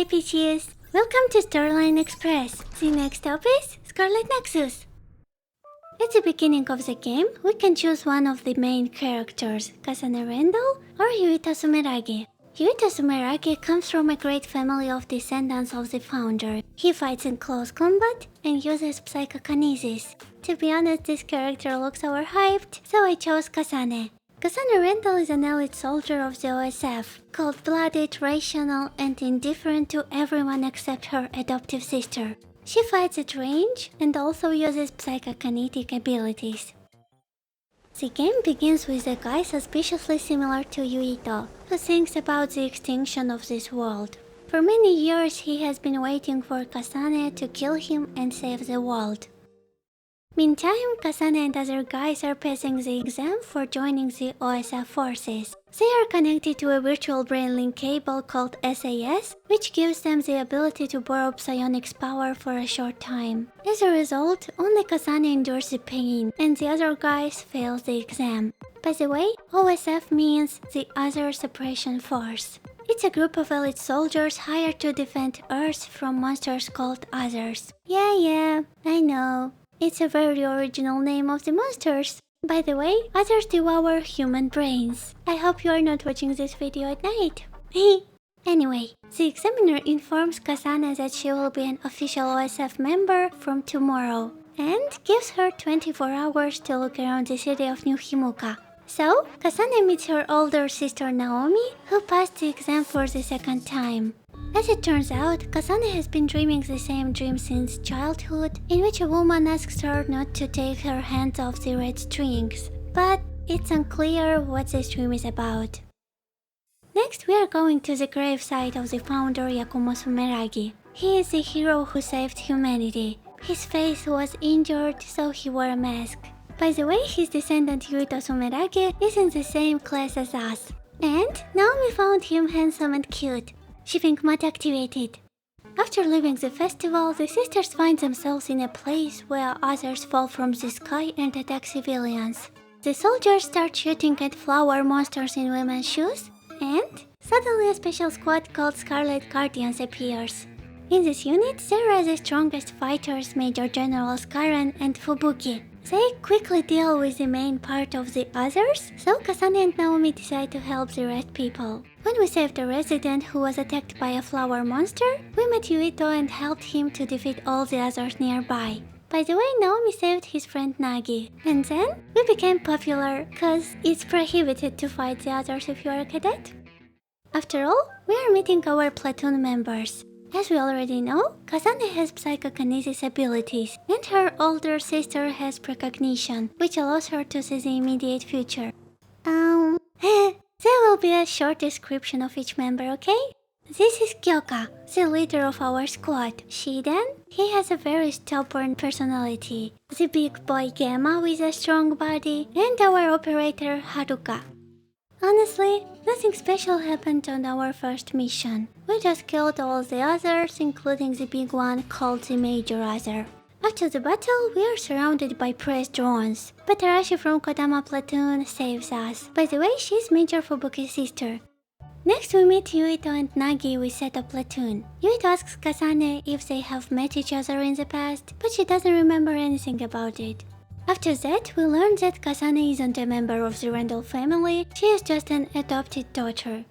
Hi Peaches! Welcome to Starline Express. The next stop is Scarlet Nexus. At the beginning of the game, we can choose one of the main characters, Kasane Rendell or Yuita Sumeragi. Yuita Sumeragi comes from a great family of descendants of the founder. He fights in close combat and uses psychokinesis. To be honest, this character looks overhyped, so I chose Kasane. Kasane Rendell is an elite soldier of the OSF, cold-blooded, rational, and indifferent to everyone except her adoptive sister. She fights at range and also uses psychokinetic abilities. The game begins with a guy suspiciously similar to Yuito, who thinks about the extinction of this world. For many years he has been waiting for Kasane to kill him and save the world. Meantime, Kasane and other guys are passing the exam for joining the OSF forces. They are connected to a virtual brain link cable called SAS, which gives them the ability to borrow psionics power for a short time. As a result, only Kasane endures the pain, and the other guys fail the exam. By the way, OSF means the Other Suppression Force. It's a group of elite soldiers hired to defend Earth from monsters called Others. Yeah, I know. It's a very original name of the monsters. By the way, others devour human brains. I hope you are not watching this video at night. Anyway, the examiner informs Kasane that she will be an official OSF member from tomorrow and gives her 24 hours to look around the city of New Himuka. So, Kasane meets her older sister Naomi, who passed the exam for the second time. As it turns out, Kasane has been dreaming the same dream since childhood, in which a woman asks her not to take her hands off the red strings. But it's unclear what this dream is about. Next, we are going to the gravesite of the founder Yakumo Sumeragi. He is the hero who saved humanity. His face was injured, so he wore a mask. By the way, his descendant Yuito Sumeragi is in the same class as us. And Naomi found him handsome and cute. Shipping mod activated. After leaving the festival, the sisters find themselves in a place where others fall from the sky and attack civilians. The soldiers start shooting at flower monsters in women's shoes, and suddenly a special squad called Scarlet Guardians appears. In this unit, there are the strongest fighters, Major Generals Karen and Fubuki. They quickly deal with the main part of the others, so Kasane and Naomi decide to help the red people. When we saved a resident who was attacked by a flower monster, we met Yuito and helped him to defeat all the others nearby. By the way, Naomi saved his friend Nagi. And then, we became popular, cause it's prohibited to fight the others if you're a cadet. After all, we are meeting our platoon members. As we already know, Kasane has psychokinesis abilities, and her older sister has precognition, which allows her to see the immediate future. There will be a short description of each member, okay? This is Kyoka, the leader of our squad. Shiden, he has a very stubborn personality. The big boy Gamma with a strong body, and our operator Haruka. Honestly, nothing special happened on our first mission. We just killed all the others, including the big one called the Major Other. After the battle, we are surrounded by press drones, but Arashi from Kodama Platoon saves us. By the way, she's Major Fubuki's sister. Next we meet Yuito and Nagi with Seto Platoon. Yuito asks Kasane if they have met each other in the past, but she doesn't remember anything about it. After that, we learn that Kasane isn't a member of the Rendell family, she is just an adopted daughter.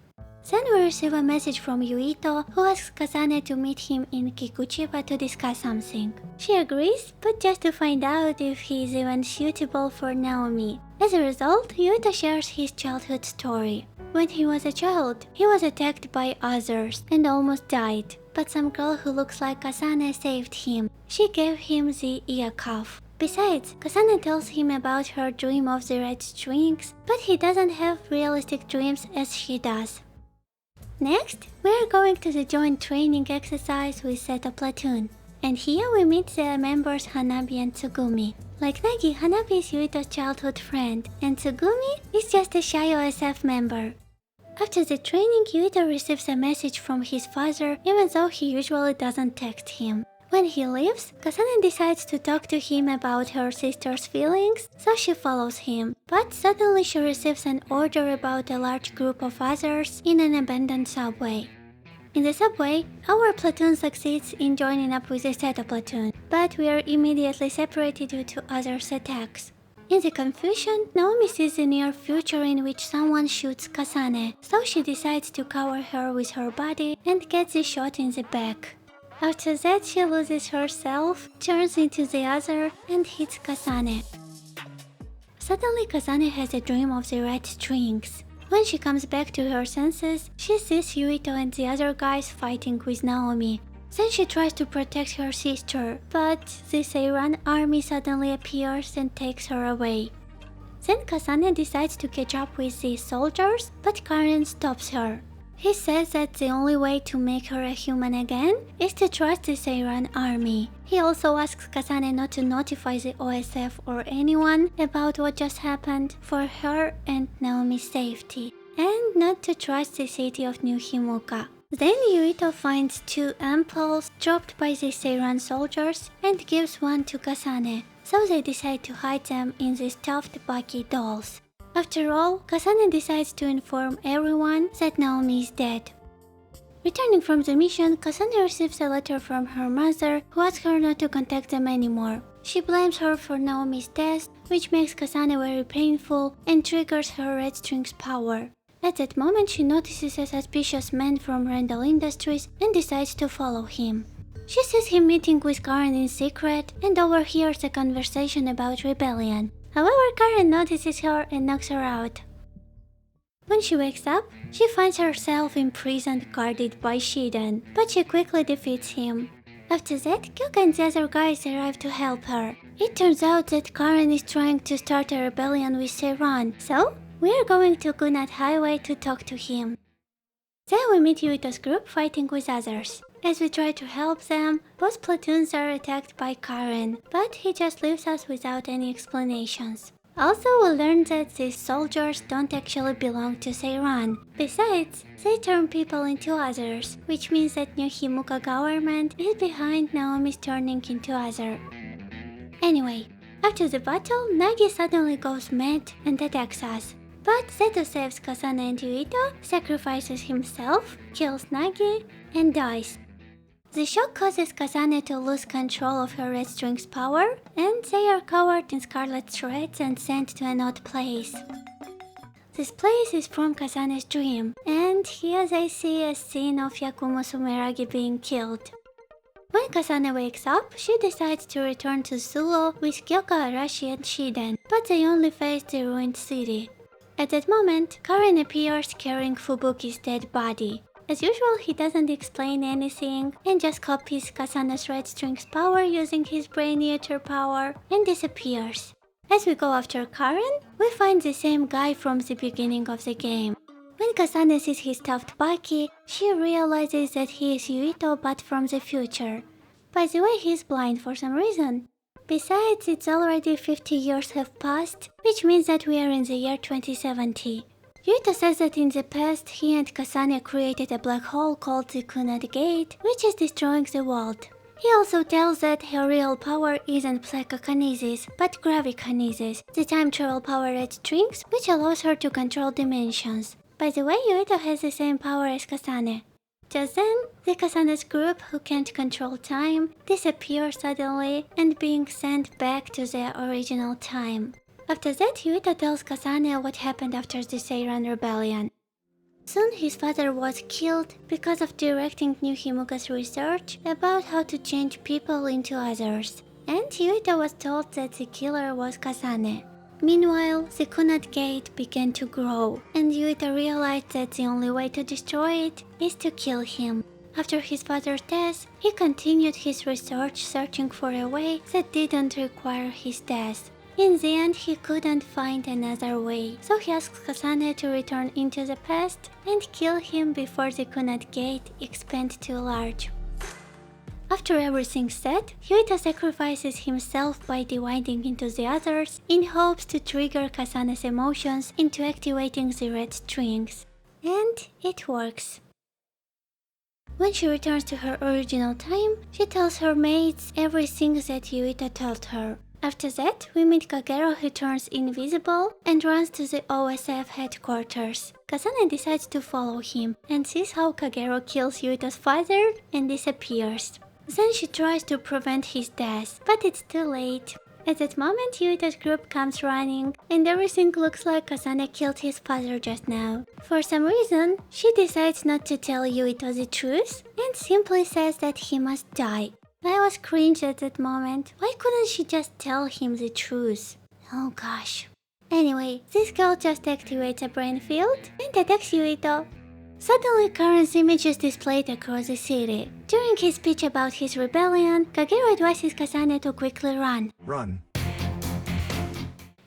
Then we receive a message from Yuito, who asks Kasane to meet him in Kikuchiba to discuss something. She agrees, but just to find out if he is even suitable for Naomi. As a result, Yuito shares his childhood story. When he was a child, he was attacked by others and almost died, but some girl who looks like Kasane saved him. She gave him the ear cuff. Besides, Kasane tells him about her dream of the red strings, but he doesn't have realistic dreams as she does. Next, we are going to the joint training exercise with Seto Platoon. And here we meet the members Hanabi and Tsugumi. Like Nagi, Hanabi is Yuito's childhood friend, and Tsugumi is just a shy OSF member. After the training, Yuito receives a message from his father, even though he usually doesn't text him. When he leaves, Kasane decides to talk to him about her sister's feelings, so she follows him. But suddenly she receives an order about a large group of others in an abandoned subway. In the subway, our platoon succeeds in joining up with the Seto platoon, but we are immediately separated due to others' attacks. In the confusion, Naomi sees the near future in which someone shoots Kasane, so she decides to cover her with her body and gets the shot in the back. After that, she loses herself, turns into the other, and hits Kasane. Suddenly, Kasane has a dream of the red strings. When she comes back to her senses, she sees Yuito and the other guys fighting with Naomi. Then she tries to protect her sister, but the Seiran army suddenly appears and takes her away. Then Kasane decides to catch up with the soldiers, but Karen stops her. He says that the only way to make her a human again is to trust the Seiran army. He also asks Kasane not to notify the OSF or anyone about what just happened for her and Naomi's safety, and not to trust the city of New Himuka. Then Yuito finds 2 ampoules dropped by the Seiran soldiers and gives one to Kasane, so they decide to hide them in the stuffed Baki dolls. After all, Kasane decides to inform everyone that Naomi is dead. Returning from the mission, Kasane receives a letter from her mother who asks her not to contact them anymore. She blames her for Naomi's death, which makes Kasane very painful and triggers her red string's power. At that moment, she notices a suspicious man from Randall Industries and decides to follow him. She sees him meeting with Karen in secret and overhears a conversation about rebellion. However, Karen notices her and knocks her out. When she wakes up, she finds herself imprisoned guarded by Shiden, but she quickly defeats him. After that, Kyoka and the other guys arrive to help her. It turns out that Karen is trying to start a rebellion with Seiran, so we are going to Kunat Highway to talk to him. Then we meet Yuito's group fighting with others. As we try to help them, both platoons are attacked by Karen, but he just leaves us without any explanations. Also, we learn that these soldiers don't actually belong to Seiran. Besides, they turn people into others, which means that New Himuka government is behind Naomi's turning into other. Anyway, after the battle, Nagi suddenly goes mad and attacks us. But Seto saves Kasane and Yuito, sacrifices himself, kills Nagi, and dies. The shock causes Kasane to lose control of her red string's power, and they are covered in scarlet shreds and sent to an odd place. This place is from Kasane's dream, and here they see a scene of Yakumo Sumeragi being killed. When Kasane wakes up, she decides to return to Zuo with Kyoka, Arashi, and Shiden, but they only face the ruined city. At that moment, Karen appears carrying Fubuki's dead body. As usual, he doesn't explain anything and just copies Kasane's red string's power using his brain eater power and disappears. As we go after Karen, we find the same guy from the beginning of the game. When Kasane sees his stuffed Baki, she realizes that he is Yuito but from the future. By the way, he's blind for some reason. Besides, it's already 50 years have passed, which means that we are in the year 2070. Yuito says that in the past, he and Kasane created a black hole called the Kunad Gate, which is destroying the world. He also tells that her real power isn't psychokinesis, but gravikinesis, the time travel power red strings, which allows her to control dimensions. By the way, Yuito has the same power as Kasane. Just then, the Kasane's group, who can't control time, disappear suddenly and being sent back to their original time. After that, Yuito tells Kasane what happened after the Seiran rebellion. Soon his father was killed because of directing New Himuka's research about how to change people into others, and Yuito was told that the killer was Kasane. Meanwhile, the Kunad Gate began to grow, and Yuito realized that the only way to destroy it is to kill him. After his father's death, he continued his research searching for a way that didn't require his death. In the end, he couldn't find another way, so he asks Kasane to return into the past and kill him before the Kunad Gate expands too large. After everything's said, Yuito sacrifices himself by dividing into the others in hopes to trigger Kasane's emotions into activating the red strings. And it works. When she returns to her original time, she tells her mates everything that Yuito told her. After that, we meet Kagero, who turns invisible and runs to the OSF headquarters. Kasane decides to follow him and sees how Kagero kills Yuito's father and disappears. Then she tries to prevent his death, but it's too late. At that moment, Yuito's group comes running, and everything looks like Kasane killed his father just now. For some reason, she decides not to tell Yuito the truth and simply says that he must die. I was cringed at that moment. Why couldn't she just tell him the truth? Oh gosh. Anyway, this girl just activates a brain field and attacks Yuito. Suddenly, Karen's image is displayed across the city. During his speech about his rebellion, Kagero advises Kasane to quickly run. Run.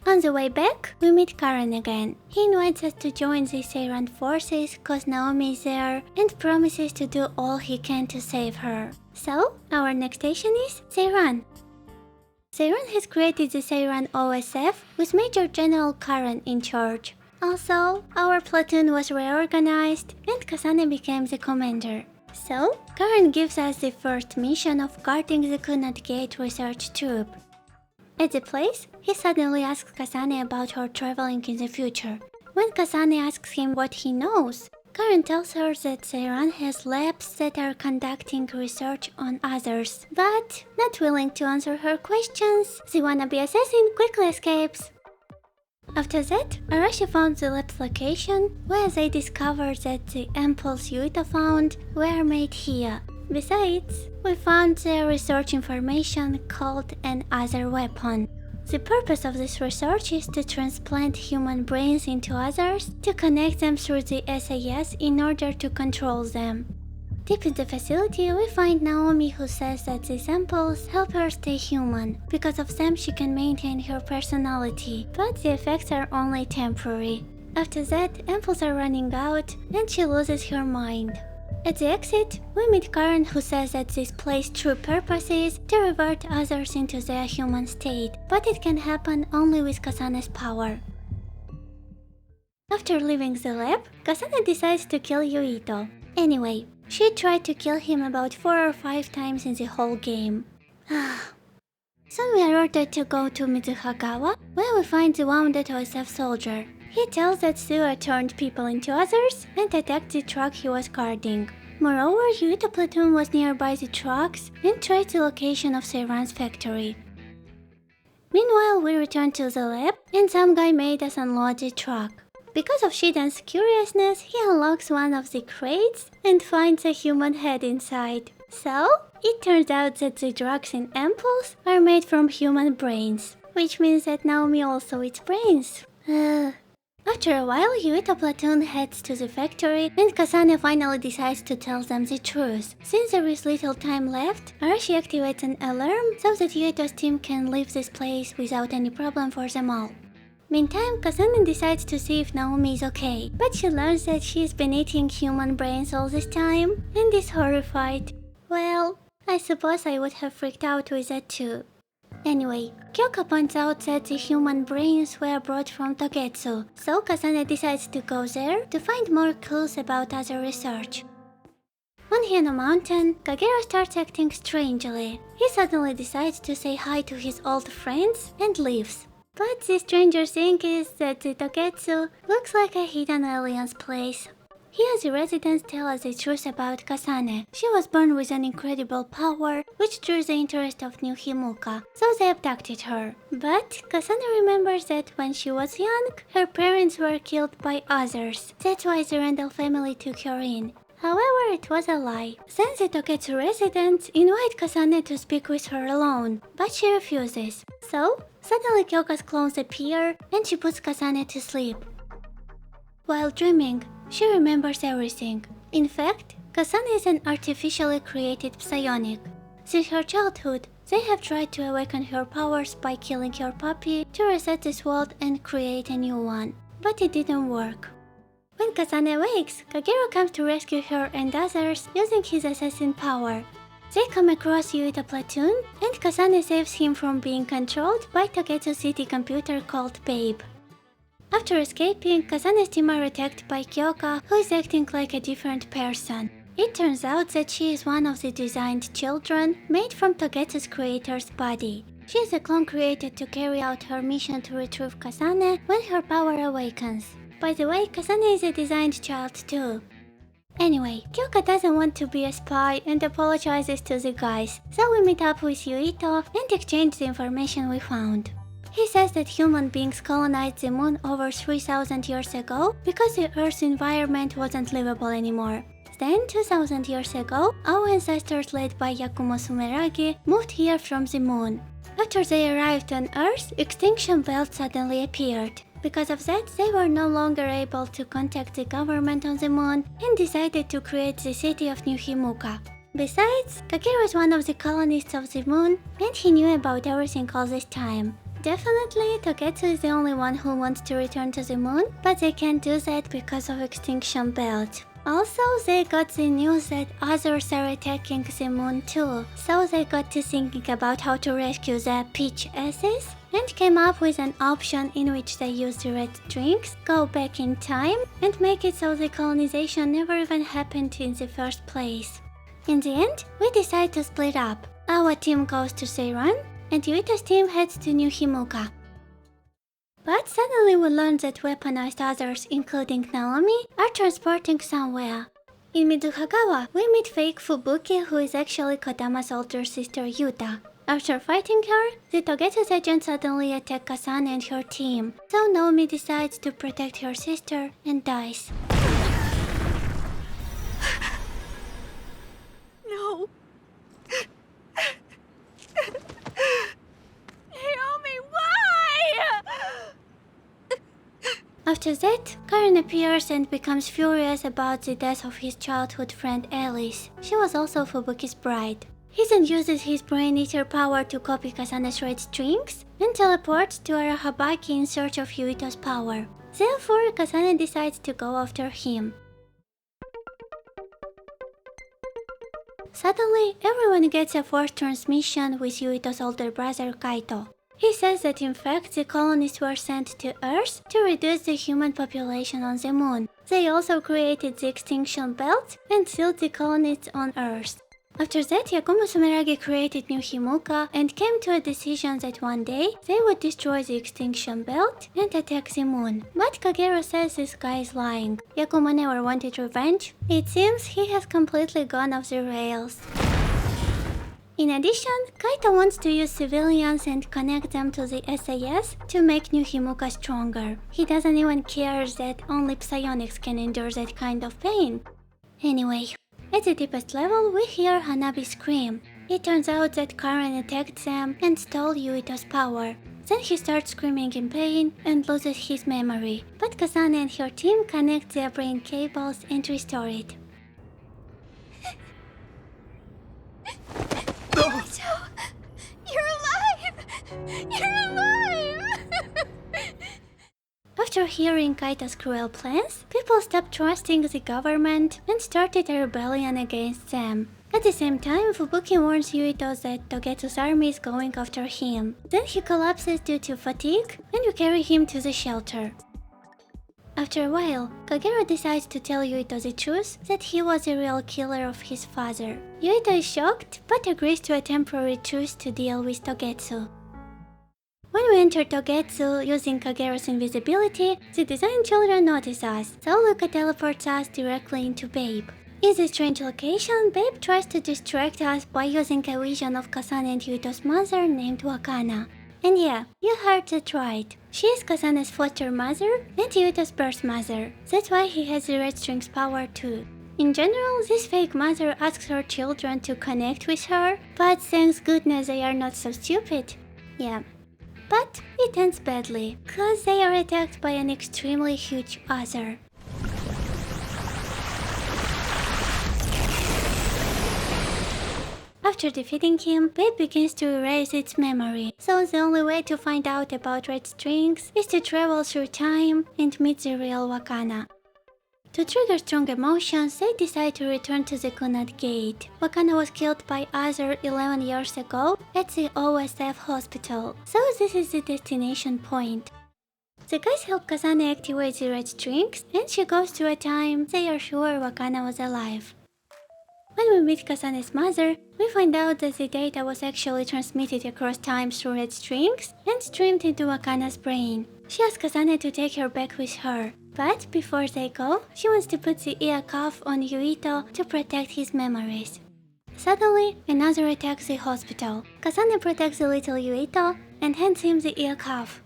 On the way back, we meet Karen again. He invites us to join the Seiran forces cause Naomi is there and promises to do all he can to save her. So, our next station is Seiran. Seiran has created the Seiran OSF with Major General Karen in charge. Also, our platoon was reorganized and Kasane became the commander. So, Karen gives us the first mission of guarding the Kunat Gate research troop. At the place, he suddenly asks Kasane about her traveling in the future. When Kasane asks him what he knows, Karen tells her that Seiran has labs that are conducting research on others. But, not willing to answer her questions, the wannabe assassin quickly escapes. After that, Arashi found the lab's location, where they discovered that the ampoules Yuito found were made here. Besides, we found their research information called an other weapon. The purpose of this research is to transplant human brains into others to connect them through the SAS in order to control them. Deep in the facility, we find Naomi, who says that these ampoules help her stay human. Because of them, she can maintain her personality, but the effects are only temporary. After that, ampoules are running out, and she loses her mind. At the exit, we meet Karen, who says that this play's true purpose is to revert others into their human state, but it can happen only with Kasane's power. After leaving the lab, Kasane decides to kill Yuito. Anyway, she tried to kill him about 4 or 5 times in the whole game. Soon we are ordered to go to Mitsuhagawa, where we find the wounded OSF soldier. He tells that Suwa turned people into others and attacked the truck he was guarding. Moreover, Yuito platoon was nearby the trucks and traced the location of Seiran's factory. Meanwhile, we return to the lab and some guy made us unload the truck. Because of Shidan's curiousness, he unlocks one of the crates and finds a human head inside. So, it turns out that the drugs in ampoules are made from human brains, which means that Naomi also eats brains. After a while, Yuito platoon heads to the factory and Kasane finally decides to tell them the truth. Since there is little time left, Arashi activates an alarm so that Yuito's team can leave this place without any problem for them all. Meantime, Kasane decides to see if Naomi is okay, but she learns that she's been eating human brains all this time and is horrified. Well, I suppose I would have freaked out with that too. Anyway, Kyoka points out that the human brains were brought from Togetsu, so Kasane decides to go there to find more clues about other research. On Hino Mountain, Kagero starts acting strangely. He suddenly decides to say hi to his old friends and leaves. But the stranger thing is that the Togetsu looks like a hidden alien's place. Here the residents tell us the truth about Kasane. She was born with an incredible power, which drew the interest of New Himuka, so they abducted her. But Kasane remembers that when she was young, her parents were killed by others. That's why the Randall family took her in. However, it was a lie. Then the Togetsu residents invite Kasane to speak with her alone, but she refuses. So, suddenly Kyoka's clones appear and she puts Kasane to sleep. While dreaming, she remembers everything. In fact, Kasane is an artificially created psionic. Since her childhood, they have tried to awaken her powers by killing her puppy to reset this world and create a new one. But it didn't work. When Kasane wakes, Kagero comes to rescue her and others using his assassin power. They come across Yuito platoon, and Kasane saves him from being controlled by Togetsu city computer called Babe. After escaping, Kasane's team are attacked by Kyoka, who is acting like a different person. It turns out that she is one of the designed children made from Togetsu's creator's body. She is a clone created to carry out her mission to retrieve Kasane when her power awakens. By the way, Kasane is a designed child too. Anyway, Kyoka doesn't want to be a spy and apologizes to the guys, so we meet up with Yuito and exchange the information we found. He says that human beings colonized the moon over 3000 years ago because the Earth's environment wasn't livable anymore. Then, 2000 years ago, our ancestors led by Yakumo Sumeragi moved here from the moon. After they arrived on Earth, extinction belt suddenly appeared. Because of that, they were no longer able to contact the government on the moon and decided to create the city of New Himuka. Besides, Kagero is one of the colonists of the moon and he knew about everything all this time. Definitely, Togetsu is the only one who wants to return to the moon, but they can't do that because of extinction belt. Also, they got the news that others are attacking the moon too, so they got to thinking about how to rescue the Peach S's and came up with an option in which they use the red strings, go back in time, and make it so the colonization never even happened in the first place. In the end, we decide to split up. Our team goes to Seiran, and Yuito's team heads to New Himuka. But suddenly we learn that weaponized others, including Naomi, are transporting somewhere. In Mizuhagawa, we meet fake Fubuki, who is actually Kodama's older sister Yuta. After fighting her, the Togetsu's agents suddenly attack Kasane and her team, so Naomi decides to protect her sister and dies. No. Naomi, why? After that, Karen appears and becomes furious about the death of his childhood friend Alice. She was also Fubuki's bride. He then uses his Brain Eater power to copy Kasane's red strings and teleports to Arahabaki in search of Yuito's power. Therefore, Kasane decides to go after him. Suddenly, everyone gets a forced transmission with Yuito's older brother Kaito. He says that in fact the colonists were sent to Earth to reduce the human population on the moon. They also created the extinction belt and sealed the colonists on Earth. After that, Yakumo Sumeragi created New Himuka and came to a decision that one day they would destroy the extinction belt and attack the moon. But Kagero says this guy is lying. Yakumo never wanted revenge. It seems he has completely gone off the rails. In addition, Kaito wants to use civilians and connect them to the SAS to make New Himuka stronger. He doesn't even care that only psionics can endure that kind of pain. Anyway, at the deepest level, we hear Hanabi scream. It turns out that Karen attacked them and stole Yuito's power. Then he starts screaming in pain and loses his memory. But Kasane and her team connect their brain cables and restore it. So, you're alive! You're alive! After hearing Kaito's cruel plans, people stopped trusting the government and started a rebellion against them. At the same time, Fubuki warns Yuito that Togetsu's army is going after him. Then he collapses due to fatigue and we carry him to the shelter. After a while, Kagero decides to tell Yuito the truth that he was the real killer of his father. Yuito is shocked but agrees to a temporary truce to deal with Togetsu. When we enter Togetsu using Kagero's invisibility, the design children notice us, so Luca teleports us directly into Babe. In this strange location, Babe tries to distract us by using a vision of Kasane and Yuito's mother named Wakana. And yeah, you heard that right. She is Kasane's foster mother and Yuito's birth mother. That's why he has the red strings power too. In general, this fake mother asks her children to connect with her, but thank goodness they are not so stupid. Yeah. But it ends badly, cause they are attacked by an extremely huge other. After defeating him, Babe begins to erase its memory, so the only way to find out about red strings is to travel through time and meet the real Wakana. To trigger strong emotions, they decide to return to the Kunad Gate. Wakana was killed by Azure 11 years ago at the OSF hospital, so this is the destination point. The guys help Kasane activate the red strings, and she goes to a time they are sure Wakana was alive. When we meet Kasane's mother, we find out that the data was actually transmitted across time through red strings and streamed into Wakana's brain. She asks Kasane to take her back with her, but before they go, she wants to put the ear cuff on Yuito to protect his memories. Suddenly, another attacks the hospital. Kasane protects the little Yuito and hands him the ear cuff.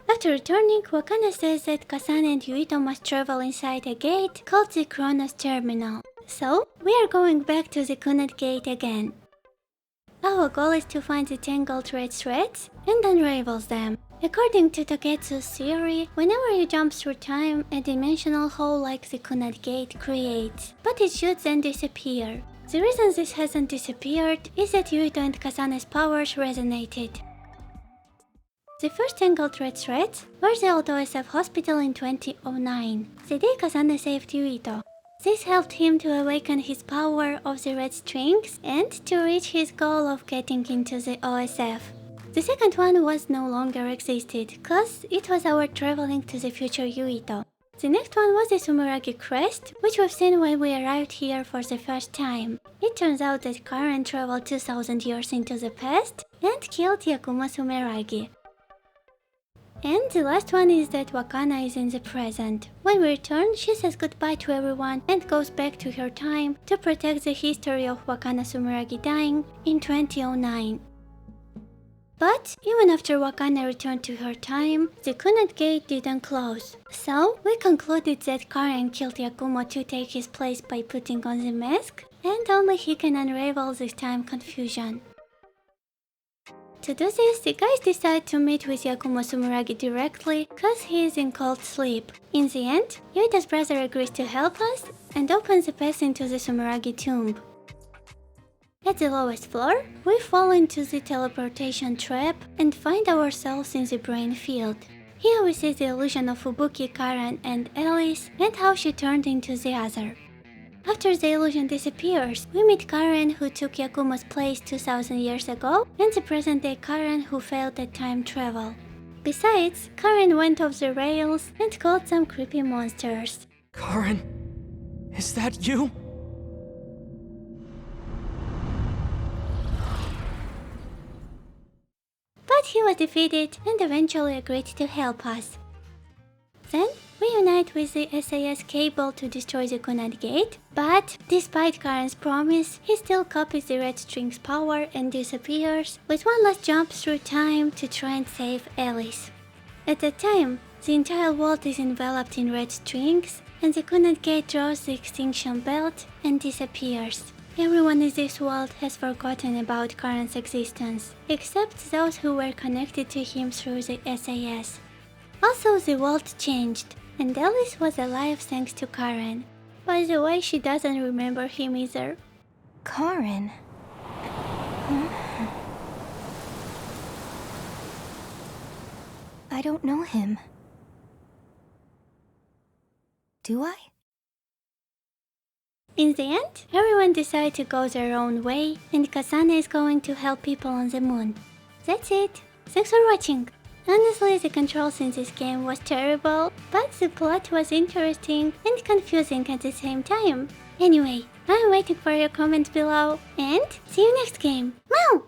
After returning, Wakana says that Kasane and Yuito must travel inside a gate called the Kronos Terminal. So, we are going back to the Kunad Gate again. Our goal is to find the tangled red threads and unravel them. According to Taketsu's theory, whenever you jump through time, a dimensional hole like the Kunad Gate creates, but it should then disappear. The reason this hasn't disappeared is that Yuito and Kasane's powers resonated. The first tangled red threads were the old OSF hospital in 2009, the day Kasane saved Yuito. This helped him to awaken his power of the red strings and to reach his goal of getting into the OSF. The second one was no longer existed, cause it was our traveling to the future Yuito. The next one was the Sumeragi crest, which we've seen when we arrived here for the first time. It turns out that Karen traveled 2000 years into the past and killed Yakumo Sumeragi. And the last one is that Wakana is in the present. When we return, she says goodbye to everyone and goes back to her time to protect the history of Wakana Sumeragi dying in 2009. But even after Wakana returned to her time, the Kunad Gate didn't close. So we concluded that Karen killed Yakumo to take his place by putting on the mask, and only he can unravel this time confusion. To do this, the guys decide to meet with Yakumo Sumeragi directly, cause he is in cold sleep. In the end, Yuita's brother agrees to help us and opens the path into the Sumeragi tomb. At the lowest floor, we fall into the teleportation trap and find ourselves in the brain field. Here we see the illusion of Fubuki, Karen and Alice and how she turned into the other. After the illusion disappears, we meet Karen who took Yakumo's place 2000 years ago and the present-day Karen who failed at time travel. Besides, Karen went off the rails and caught some creepy monsters. Karen, is that you? But he was defeated and eventually agreed to help us. Then, we unite with the SAS Cable to destroy the Kunad Gate, but despite Karen's promise, he still copies the red string's power and disappears with one last jump through time to try and save Alice. At that time, the entire world is enveloped in red strings and the Kunad Gate draws the extinction belt and disappears. Everyone in this world has forgotten about Karen's existence, except those who were connected to him through the SAS. Also, the world changed, and Alice was alive thanks to Karen. By the way, she doesn't remember him either. Karen. I don't know him. Do I? In the end, everyone decided to go their own way, and Kasane is going to help people on the moon. That's it. Thanks for watching. Honestly, the controls in this game was terrible, but the plot was interesting and confusing at the same time. Anyway, I'm waiting for your comments below, and see you next game. Meow!